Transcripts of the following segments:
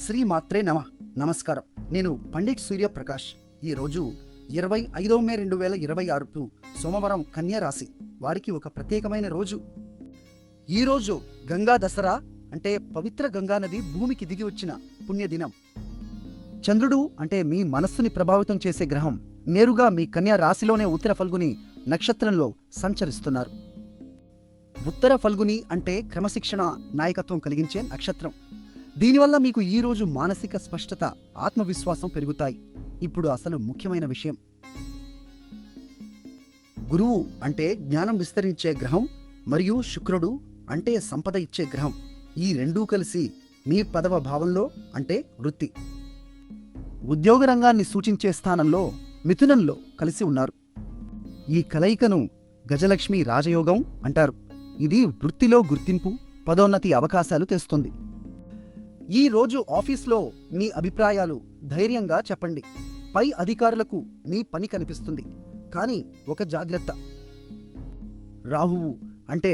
శ్రీ మాత్రే నమస్కారం. నేను పండిట్ సూర్యప్రకాష్. ఈరోజు 25 మే 2026 సోమవారం కన్యా రాశి వారికి ఒక ప్రత్యేకమైన రోజు. ఈరోజు గంగా దసరా అంటే పవిత్ర గంగా నది భూమికి దిగి వచ్చిన పుణ్యదినం. చంద్రుడు అంటే మీ మనస్సుని ప్రభావితం చేసే గ్రహం నేరుగా మీ కన్యా రాశిలోనే ఉత్తర ఫల్గుని నక్షత్రంలో సంచరిస్తున్నారు. ఉత్తర ఫల్గుని అంటే క్రమశిక్షణ, నాయకత్వం కలిగించే నక్షత్రం. దీనివల్ల మీకు ఈరోజు మానసిక స్పష్టత, ఆత్మవిశ్వాసం పెరుగుతాయి. ఇప్పుడు అసలు ముఖ్యమైన విషయం, గురువు అంటే జ్ఞానం విస్తరించే గ్రహం మరియు శుక్రుడు అంటే సంపద ఇచ్చే గ్రహం. ఈ రెండూ కలిసి మీ 10వ భావంలో అంటే వృత్తి, ఉద్యోగ రంగాన్ని సూచించే స్థానంలో మిథునంలో కలిసి ఉన్నారు. ఈ కలయికను గజలక్ష్మి రాజయోగం అంటారు. ఇది వృత్తిలో గుర్తింపు, పదోన్నతి అవకాశాలు తెస్తుంది. ఈ రోజు ఆఫీస్లో మీ అభిప్రాయాలు ధైర్యంగా చెప్పండి. పై అధికారులకు మీ పని కనిపిస్తుంది. కానీ ఒక జాగ్రత్త, రాహువు అంటే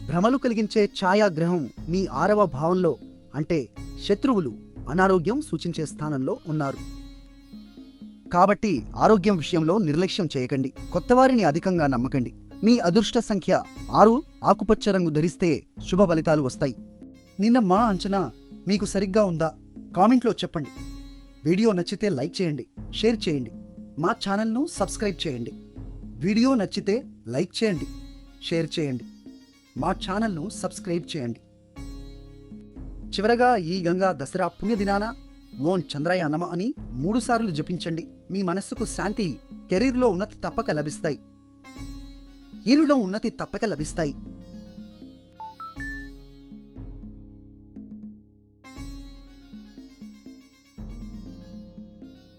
భ్రమలు కలిగించే ఛాయాగ్రహం మీ 6వ భావంలో అంటే శత్రువులు, అనారోగ్యం సూచించే స్థానంలో ఉన్నారు. కాబట్టి ఆరోగ్యం విషయంలో నిర్లక్ష్యం చేయకండి. కొత్తవారిని అధికంగా నమ్మకండి. మీ అదృష్ట సంఖ్య 6. ఆకుపచ్చ రంగు ధరిస్తే శుభ ఫలితాలు వస్తాయి. నిన్న మా అంచనా మీకు సరిగ్గా ఉందా? కామెంట్లో చెప్పండి. వీడియో నచ్చితే లైక్ చేయండి, షేర్ చేయండి. మా ఛానల్ను సబ్స్క్రైబ్ చేయండి. వీడియో నచ్చితే లైక్ చేయండి, షేర్ చేయండి. మా ఛానల్ను సబ్స్క్రైబ్ చేయండి. చివరగా ఈ గంగా దసరా పుణ్యదినాన ఓం చంద్రాయ నమ అని 3 సార్లు జపించండి. మీ మనస్సుకు శాంతి, కెరీర్లో ఉన్నతి తప్పక లభిస్తాయి.